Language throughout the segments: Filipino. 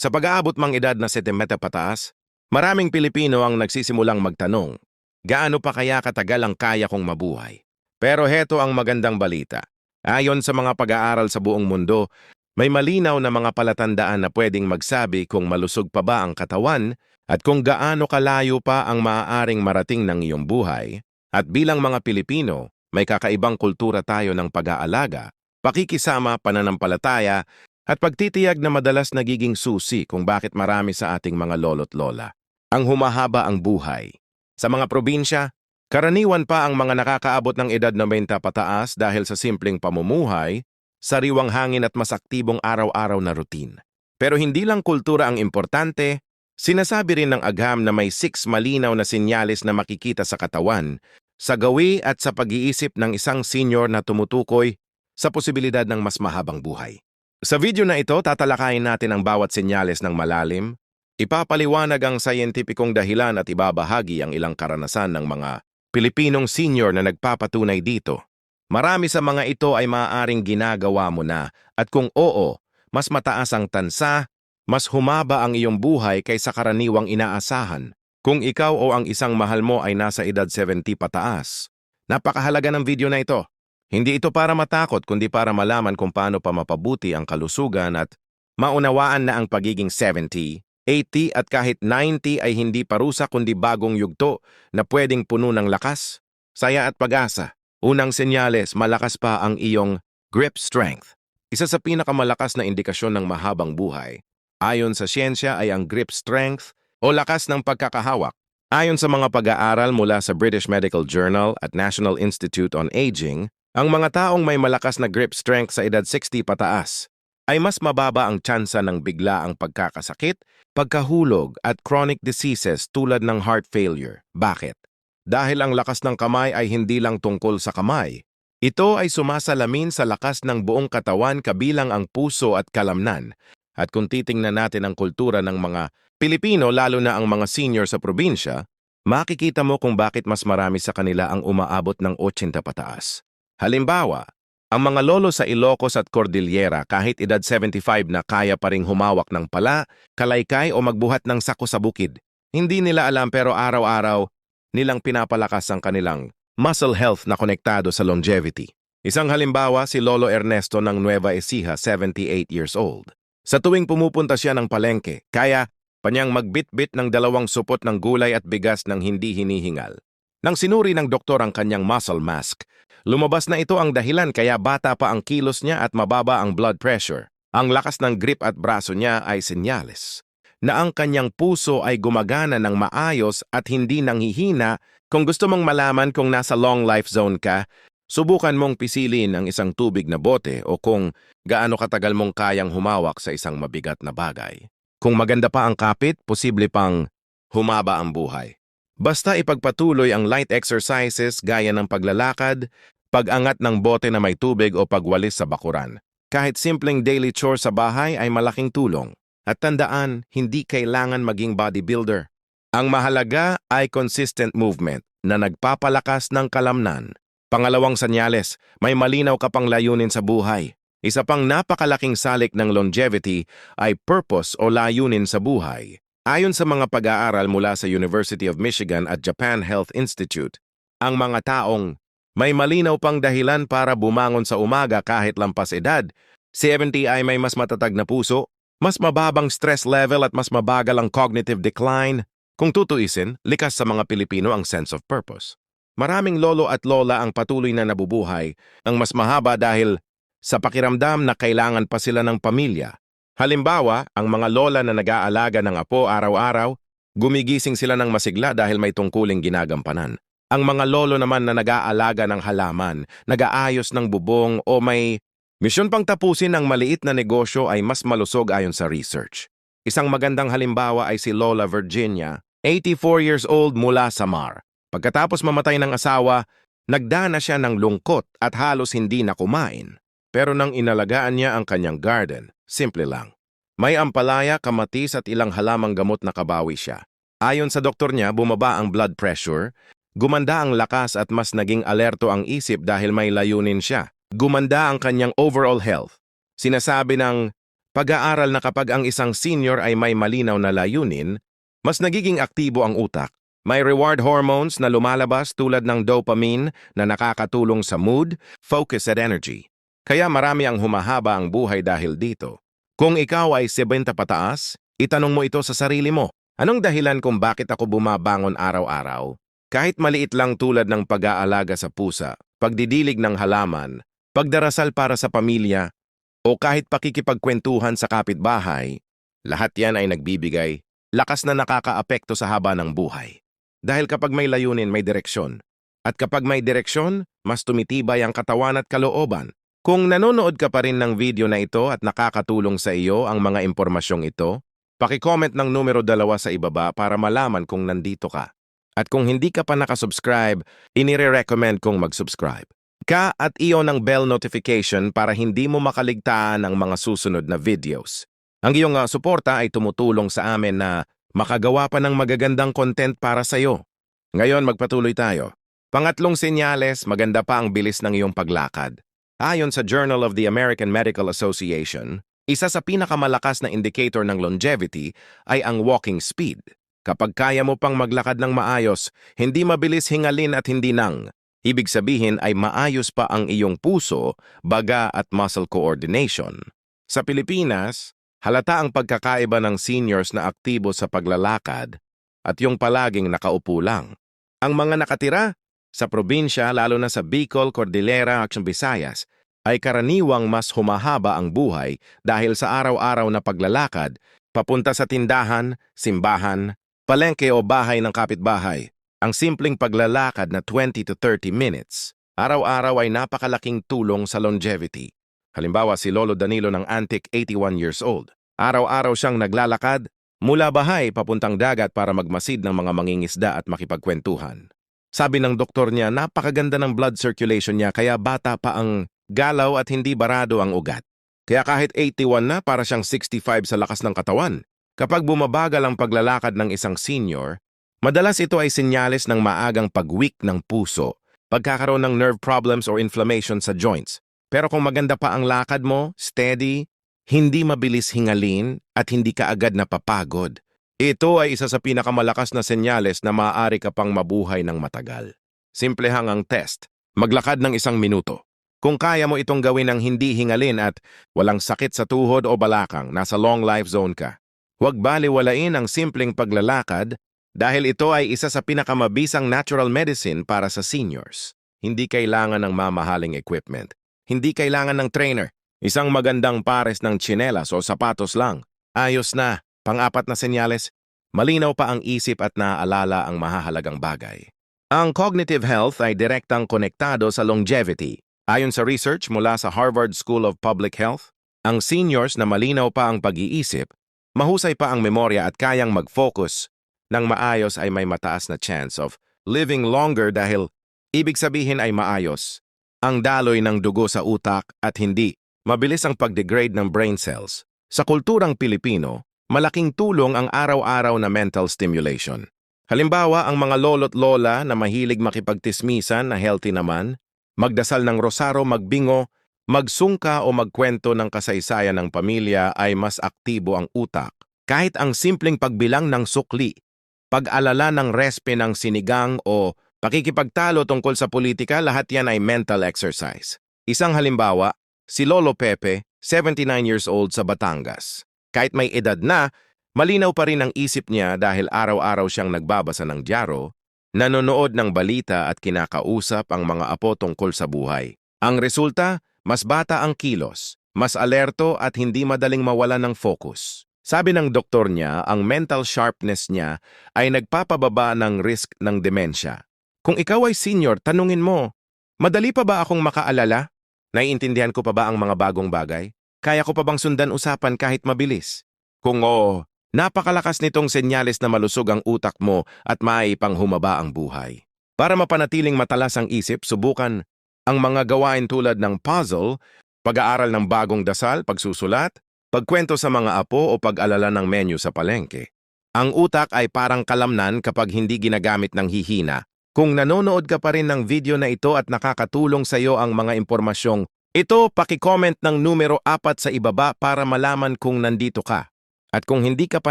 Sa pag-aabot mang edad na 70 pataas, maraming Pilipino ang nagsisimulang magtanong, gaano pa kaya katagal ang kaya kong mabuhay? Pero heto ang magandang balita. Ayon sa mga pag-aaral sa buong mundo, may malinaw na mga palatandaan na pwedeng magsabi kung malusog pa ba ang katawan at kung gaano kalayo pa ang maaaring marating ng iyong buhay. At bilang mga Pilipino, may kakaibang kultura tayo ng pag-aalaga, pakikisama, pananampalataya, at pagtitiyag na madalas nagiging susi kung bakit marami sa ating mga lolo't lola ang humahaba ang buhay. Sa mga probinsya, karaniwan pa ang mga nakakaabot ng edad na 90 pataas dahil sa simpleng pamumuhay, sariwang hangin at mas aktibong araw-araw na routine. Pero hindi lang kultura ang importante, sinasabi rin ng agham na may 6 malinaw na senyales na makikita sa katawan, sa gawi at sa pag-iisip ng isang senior na tumutukoy sa posibilidad ng mas mahabang buhay. Sa video na ito, tatalakayin natin ang bawat senyales ng malalim, ipapaliwanag ang sayentipikong dahilan at ibabahagi ang ilang karanasan ng mga Pilipinong senior na nagpapatunay dito. Marami sa mga ito ay maaaring ginagawa mo na at kung oo, mas mataas ang tansa, mas humaba ang iyong buhay kaysa karaniwang inaasahan. Kung ikaw o ang isang mahal mo ay nasa edad 70 pataas, napakahalaga ng video na ito. Hindi ito para matakot kundi para malaman kung paano pa mapabuti ang kalusugan at maunawaan na ang pagiging 70, 80 at kahit 90 ay hindi parusa kundi bagong yugto na pwedeng puno ng lakas, saya at pag-asa. Unang senyales, malakas pa ang iyong grip strength. Isa sa pinakamalakas na indikasyon ng mahabang buhay. Ayon sa siyensya ay ang grip strength o lakas ng pagkakahawak. Ayon sa mga pag-aaral mula sa British Medical Journal at National Institute on Aging, ang mga taong may malakas na grip strength sa edad 60 pataas ay mas mababa ang tsansa ng bigla ang pagkakasakit, pagkahulog at chronic diseases tulad ng heart failure. Bakit? Dahil ang lakas ng kamay ay hindi lang tungkol sa kamay. Ito ay sumasalamin sa lakas ng buong katawan kabilang ang puso at kalamnan. At kung titingnan natin ang kultura ng mga Pilipino, lalo na ang mga senior sa probinsya, makikita mo kung bakit mas marami sa kanila ang umaabot ng 80 pataas. Halimbawa, ang mga lolo sa Ilocos at Cordillera kahit edad 75 na kaya pa ring humawak ng pala, kalaykay o magbuhat ng sako sa bukid. Hindi nila alam pero araw-araw nilang pinapalakas ang kanilang muscle health na konektado sa longevity. Isang halimbawa si Lolo Ernesto ng Nueva Ecija, 78 years old. Sa tuwing pumupunta siya ng palengke, kaya panyang magbitbit ng 2 supot ng gulay at bigas ng hindi hinihingal. Nang sinuri ng doktor ang kanyang muscle mask, lumabas na ito ang dahilan kaya bata pa ang kilos niya at mababa ang blood pressure. Ang lakas ng grip at braso niya ay senyales na ang kanyang puso ay gumagana ng maayos at hindi nanghihina. Kung gusto mong malaman kung nasa long life zone ka, subukan mong pisilin ang isang tubig na bote o kung gaano katagal mong kayang humawak sa isang mabigat na bagay. Kung maganda pa ang kapit, posible pang humaba ang buhay. Basta ipagpatuloy ang light exercises gaya ng paglalakad, pag-angat ng bote na may tubig o pagwalis sa bakuran. Kahit simpleng daily chore sa bahay ay malaking tulong. At tandaan, hindi kailangan maging bodybuilder. Ang mahalaga ay consistent movement na nagpapalakas ng kalamnan. Pangalawang senyales, may malinaw ka pang layunin sa buhay. Isa pang napakalaking salik ng longevity ay purpose o layunin sa buhay. Ayon sa mga pag-aaral mula sa University of Michigan at Japan Health Institute, ang mga taong may malinaw pang dahilan para bumangon sa umaga kahit lampas edad, 70 ay may mas matatag na puso, mas mababang stress level at mas mabagal ang cognitive decline. Kung tutuisin, likas sa mga Pilipino ang sense of purpose. Maraming lolo at lola ang patuloy na nabubuhay, ang mas mahaba dahil sa pakiramdam na kailangan pa sila ng pamilya. Halimbawa, ang mga lola na nag-aalaga ng apo araw-araw, gumigising sila ng masigla dahil may tungkuling ginagampanan. Ang mga lolo naman na nag-aalaga ng halaman, nag-aayos ng bubong o may misyon pang tapusin ang maliit na negosyo ay mas malusog ayon sa research. Isang magandang halimbawa ay si Lola Virginia, 84 years old mula Samar. Pagkatapos mamatay ng asawa, nagdana siya ng lungkot at halos hindi na kumain. Pero nang inalagaan niya ang kanyang garden, simple lang. May ampalaya, kamatis at ilang halamang gamot na kabawi siya. Ayon sa doktor niya, bumaba ang blood pressure, gumanda ang lakas at mas naging alerto ang isip dahil may layunin siya. Gumanda ang kanyang overall health. Sinasabi ng Pag-aaral na kapag ang isang senior ay may malinaw na layunin, mas nagiging aktibo ang utak. May reward hormones na lumalabas tulad ng dopamine na nakakatulong sa mood, focus at energy. Kaya marami ang humahaba ang buhay dahil dito. Kung ikaw ay 70 pataas, itanong mo ito sa sarili mo. Anong dahilan kung bakit ako bumabangon araw-araw? Kahit maliit lang tulad ng pag-aalaga sa pusa, pagdidilig ng halaman, pagdarasal para sa pamilya, o kahit pakikipagkwentuhan sa kapitbahay, lahat yan ay nagbibigay lakas na nakakaapekto sa haba ng buhay. Dahil kapag may layunin, may direksyon. At kapag may direksyon, mas tumitibay ang katawan at kalooban. Kung nanonood ka pa rin ng video na ito at nakakatulong sa iyo ang mga impormasyong ito, paki-comment ng numero 2 sa ibaba para malaman kung nandito ka. At kung hindi ka pa nakasubscribe, inire-recommend kong mag-subscribe ka at iyon ang bell notification para hindi mo makaligtaan ang mga susunod na videos. Ang iyong suporta ay tumutulong sa amin na makagawa pa ng magagandang content para sa iyo. Ngayon magpatuloy tayo. Pangatlong senyales, maganda pa ang bilis ng iyong paglakad. Ayon sa Journal of the American Medical Association, isa sa pinakamalakas na indicator ng longevity ay ang walking speed. Kapag kaya mo pang maglakad ng maayos, hindi mabilis hingalin at hindi nang. Ibig sabihin ay maayos pa ang iyong puso, baga at muscle coordination. Sa Pilipinas, halata ang pagkakaiba ng seniors na aktibo sa paglalakad at yung palaging nakaupo lang. Ang mga nakatira sa probinsya, lalo na sa Bicol, Cordillera at Visayas, ay karaniwang mas humahaba ang buhay dahil sa araw-araw na paglalakad, papunta sa tindahan, simbahan, palengke o bahay ng kapitbahay. Ang simpleng paglalakad na 20 to 30 minutes, araw-araw ay napakalaking tulong sa longevity. Halimbawa si Lolo Danilo ng Antique, 81 years old. Araw-araw siyang naglalakad mula bahay papuntang dagat para magmasid ng mga mangingisda at makipagkwentuhan. Sabi ng doktor niya, napakaganda ng blood circulation niya kaya bata pa ang galaw at hindi barado ang ugat. Kaya kahit 81 na, para siyang 65 sa lakas ng katawan. Kapag bumabagal ang paglalakad ng isang senior, madalas ito ay senyales ng maagang pag-weak ng puso, pagkakaroon ng nerve problems or inflammation sa joints. Pero kung maganda pa ang lakad mo, steady, hindi mabilis hingalin at hindi ka agad napapagod, ito ay isa sa pinakamalakas na senyales na maaari ka pang mabuhay ng matagal. Simplehang ang test. Maglakad ng 1 minuto. Kung kaya mo itong gawin ng hindi hingalin at walang sakit sa tuhod o balakang, nasa long life zone ka. Huwag baliwalain ang simpleng paglalakad dahil ito ay isa sa pinakamabisang natural medicine para sa seniors. Hindi kailangan ng mamahaling equipment. Hindi kailangan ng trainer. Isang magandang pares ng tsinelas o sapatos lang. Ayos na. Pang-4 na senyales, malinaw pa ang isip at naaalala ang mahahalagang bagay. Ang cognitive health ay direktang konektado sa longevity. Ayon sa research mula sa Harvard School of Public Health, ang seniors na malinaw pa ang pag-iisip, mahusay pa ang memorya at kayang mag-focus ng maayos ay may mataas na chance of living longer dahil ibig sabihin ay maayos ang daloy ng dugo sa utak at hindi mabilis ang pag-degrade ng brain cells. Sa kulturang Pilipino, malaking tulong ang araw-araw na mental stimulation. Halimbawa, ang mga lolo't lola na mahilig makipagtismisan na healthy naman, magdasal ng rosaro, magbingo, magsungka o magkwento ng kasaysayan ng pamilya ay mas aktibo ang utak. Kahit ang simpleng pagbilang ng sukli, pag-alala ng respe ng sinigang o pakikipagtalo tungkol sa politika, lahat yan ay mental exercise. Isang halimbawa, si Lolo Pepe, 79 years old sa Batangas. Kahit may edad na, malinaw pa rin ang isip niya dahil araw-araw siyang nagbabasa ng dyaryo, nanonood ng balita at kinakausap ang mga apo tungkol sa buhay. Ang resulta, mas bata ang kilos, mas alerto at hindi madaling mawala ng focus. Sabi ng doktor niya, ang mental sharpness niya ay nagpapababa ng risk ng demensya. Kung ikaw ay senior, tanungin mo, madali pa ba akong makaalala? Naiintindihan ko pa ba ang mga bagong bagay? Kaya ko pa bang sundan usapan kahit mabilis? Kung oo, napakalakas nitong senyales na malusog ang utak mo at maipang humaba ang buhay. Para mapanatiling matalas ang isip, subukan ang mga gawain tulad ng puzzle, pag-aaral ng bagong dasal, pagsusulat, pagkwento sa mga apo o pag-alala ng menu sa palengke. Ang utak ay parang kalamnan kapag hindi ginagamit ng hihina. Kung nanonood ka pa rin ng video na ito at nakakatulong sa iyo ang mga impormasyong Ito, paki-comment ng numero 4 sa ibaba para malaman kung nandito ka. At kung hindi ka pa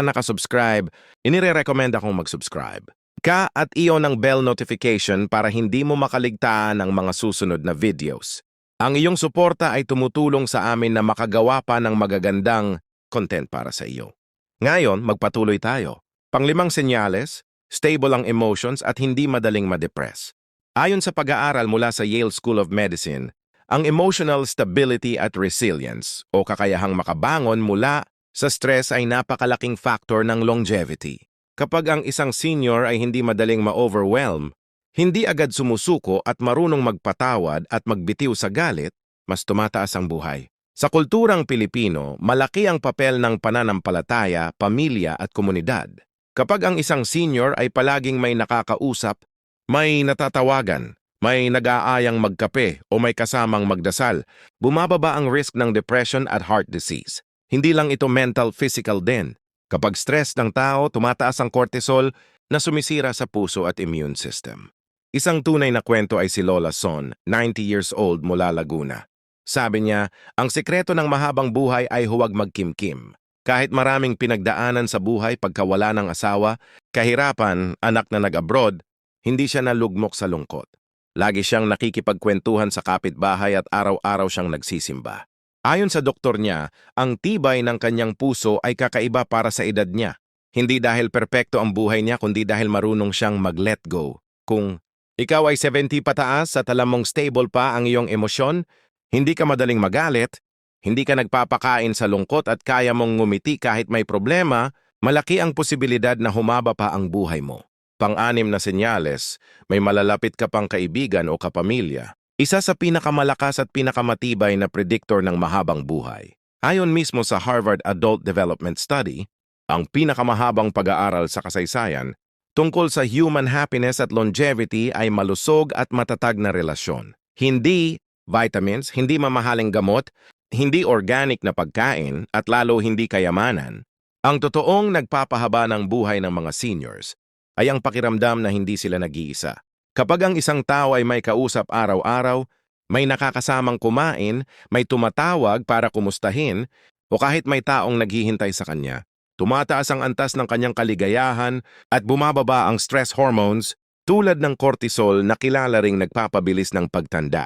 nakasubscribe, inire-recommend akong mag-subscribe ka at iyon ng bell notification para hindi mo makaligtaan ang mga susunod na videos. Ang iyong suporta ay tumutulong sa amin na makagawa pa ng magagandang content para sa iyo. Ngayon, magpatuloy tayo. Panglimang senyales, stable ang emotions at hindi madaling ma-depress. Ayon sa pag-aaral mula sa Yale School of Medicine, ang emotional stability at resilience o kakayahang makabangon mula sa stress ay napakalaking factor ng longevity. Kapag ang isang senior ay hindi madaling ma-overwhelm, hindi agad sumusuko at marunong magpatawad at magbitiw sa galit, mas tumataas ang buhay. Sa kulturang Pilipino, malaki ang papel ng pananampalataya, pamilya at komunidad. Kapag ang isang senior ay palaging may nakakausap, may natatawagan, may nag-aayang magkape o may kasamang magdasal, bumababa ang risk ng depression at heart disease. Hindi lang ito mental, physical din. Kapag stress ng tao, tumataas ang cortisol na sumisira sa puso at immune system. Isang tunay na kwento ay si Lola Son, 90 years old mula Laguna. Sabi niya, ang sikreto ng mahabang buhay ay huwag magkimkim. Kahit maraming pinagdaanan sa buhay pagkawala ng asawa, kahirapan, anak na nag-abroad, hindi siya nalugmok sa lungkot. Lagi siyang nakikipagkwentuhan sa kapitbahay at araw-araw siyang nagsisimba. Ayon sa doktor niya, ang tibay ng kanyang puso ay kakaiba para sa edad niya. Hindi dahil perpekto ang buhay niya kundi dahil marunong siyang mag-let go. Kung ikaw ay 70 pataas at alam mong stable pa ang iyong emosyon, hindi ka madaling magalit, hindi ka nagpapakain sa lungkot at kaya mong ngumiti kahit may problema, malaki ang posibilidad na humaba pa ang buhay mo. Pang-anim na senyales, may malalapit ka pang kaibigan o kapamilya. Isa sa pinakamalakas at pinakamatibay na predictor ng mahabang buhay. Ayon mismo sa Harvard Adult Development Study, ang pinakamahabang pag-aaral sa kasaysayan tungkol sa human happiness at longevity ay malusog at matatag na relasyon. Hindi vitamins, hindi mamahaling gamot, hindi organic na pagkain at lalo hindi kayamanan. Ang totoong nagpapahaba ng buhay ng mga seniors ay ang pakiramdam na hindi sila nag-iisa. Kapag ang isang tao ay may kausap araw-araw, may nakakasamang kumain, may tumatawag para kumustahin, o kahit may taong naghihintay sa kanya, tumataas ang antas ng kanyang kaligayahan at bumababa ang stress hormones tulad ng cortisol na kilala ring nagpapabilis ng pagtanda.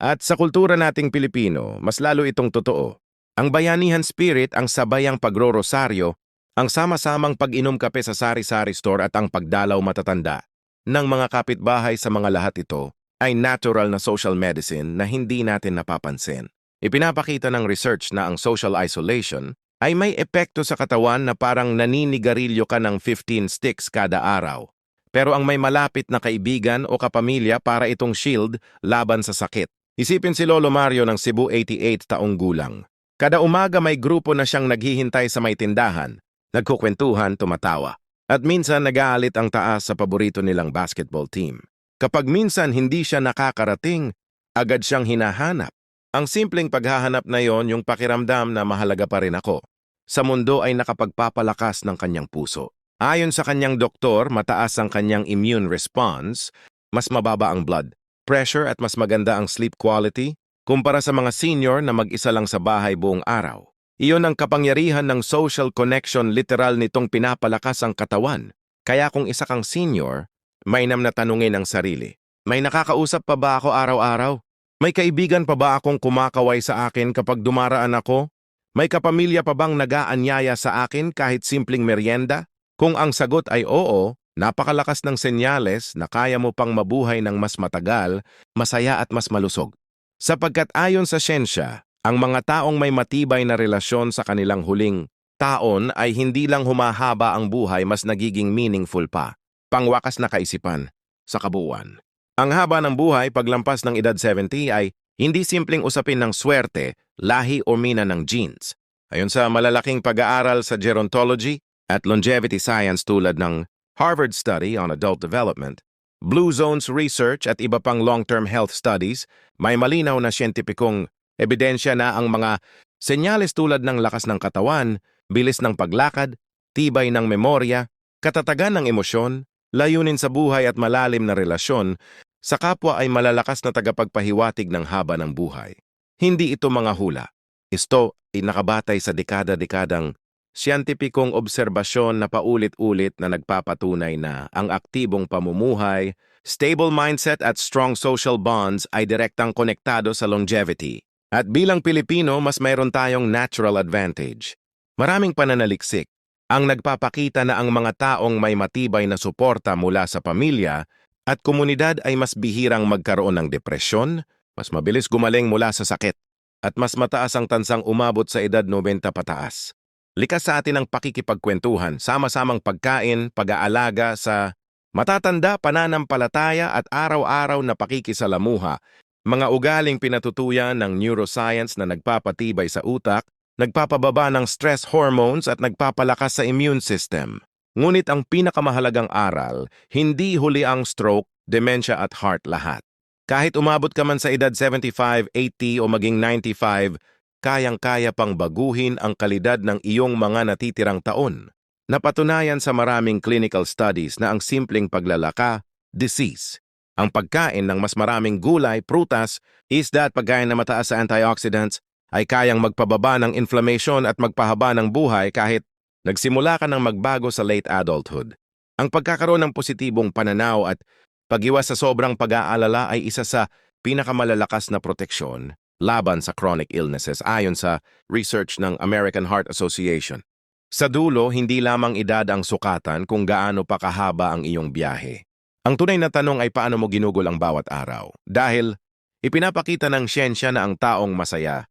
At sa kultura nating Pilipino, mas lalo itong totoo. Ang bayanihan spirit, ang sabayang pagro-rosaryo, ang sama-samang pag-inom kape sa sari-sari store at ang pagdalaw matatanda ng mga kapitbahay sa mga lahat ito ay natural na social medicine na hindi natin napapansin. Ipinapakita ng research na ang social isolation ay may epekto sa katawan na parang naninigarilyo ka ng 15 sticks kada araw. Pero ang may malapit na kaibigan o kapamilya para itong shield laban sa sakit. Isipin si Lolo Mario ng Cebu, 88 taong gulang. Kada umaga may grupo na siyang naghihintay sa may tindahan. Nagkukwentuhan, tumatawa. At minsan nag-aalit ang taas sa paborito nilang basketball team. Kapag minsan hindi siya nakakarating, agad siyang hinahanap. Ang simpleng paghahanap na yon yung pakiramdam na mahalaga pa rin ako. Sa mundo ay nakapagpapalakas ng kanyang puso. Ayon sa kanyang doktor, mataas ang kanyang immune response, mas mababa ang blood pressure at mas maganda ang sleep quality kumpara sa mga senior na mag-isa lang sa bahay buong araw. Iyon ang kapangyarihan ng social connection, literal nitong pinapalakas ang katawan. Kaya kung isa kang senior, mainam na tanungin ang sarili. May nakakausap pa ba ako araw-araw? May kaibigan pa ba akong kumakaway sa akin kapag dumaraan ako? May kapamilya pa bang nag-aanyaya sa akin kahit simpleng merienda? Kung ang sagot ay oo, napakalakas ng senyales na kaya mo pang mabuhay ng mas matagal, masaya at mas malusog. Sapagkat ayon sa siyensya, ang mga taong may matibay na relasyon sa kanilang huling taon ay hindi lang humahaba ang buhay, mas nagiging meaningful pa. Pangwakas na kaisipan sa kabuuan. Ang haba ng buhay paglampas ng edad 70 ay hindi simpleng usapin ng swerte, lahi o mina ng genes. Ayon sa malalaking pag-aaral sa gerontology at longevity science tulad ng Harvard Study on Adult Development, Blue Zones Research at iba pang long-term health studies, may malinaw na siyentipikong ebidensya na ang mga senyales tulad ng lakas ng katawan, bilis ng paglakad, tibay ng memorya, katatagan ng emosyon, layunin sa buhay at malalim na relasyon sa kapwa ay malalakas na tagapagpahiwatig ng haba ng buhay. Hindi ito mga hula. Ito ay nakabatay sa dekada-dekadang siyentipikong obserbasyon na paulit-ulit na nagpapatunay na ang aktibong pamumuhay, stable mindset at strong social bonds ay direktang konektado sa longevity. At bilang Pilipino, mas mayroon tayong natural advantage. Maraming pananaliksik ang nagpapakita na ang mga taong may matibay na suporta mula sa pamilya at komunidad ay mas bihirang magkaroon ng depresyon, mas mabilis gumaling mula sa sakit, at mas mataas ang tansang umabot sa edad 90 pataas. Likas sa atin ang pakikipagkwentuhan, sama-samang pagkain, pag-aalaga sa matatanda, pananampalataya at araw-araw na pakikisalamuha, mga ugaling pinatutuyan ng neuroscience na nagpapatibay sa utak, nagpapababa ng stress hormones at nagpapalakas sa immune system. Ngunit ang pinakamahalagang aral, hindi huli ang stroke, dementia at heart lahat. Kahit umabot ka man sa edad 75, 80 o maging 95, kayang-kaya pang baguhin ang kalidad ng iyong mga natitirang taon. Napatunayan sa maraming clinical studies na ang simpleng paglalaka, disease. Ang pagkain ng mas maraming gulay, prutas, isda at pagkain na mataas sa antioxidants ay kayang magpababa ng inflammation at magpahaba ng buhay kahit nagsimula ka ng magbago sa late adulthood. Ang pagkakaroon ng positibong pananaw at pag-iwas sa sobrang pag-aalala ay isa sa pinakamalalakas na proteksyon laban sa chronic illnesses ayon sa research ng American Heart Association. Sa dulo, hindi lamang edad ang sukatan kung gaano pa kahaba ang iyong biyahe. Ang tunay na tanong ay paano mo ginugol ang bawat araw. Dahil ipinapakita ng siyensya na ang taong masaya,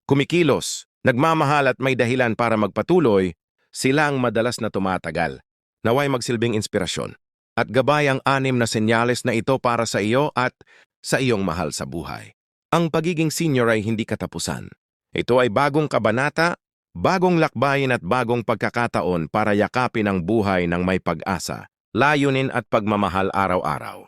kumikilos, nagmamahal at may dahilan para magpatuloy, sila ang madalas na tumatagal. Naway magsilbing inspirasyon at gabay ang 6 na senyales na ito para sa iyo at sa iyong mahal sa buhay. Ang pagiging senior ay hindi katapusan. Ito ay bagong kabanata, bagong lakbayin at bagong pagkakataon para yakapin ang buhay ng may pag-asa, layunin at pagmamahal araw-araw.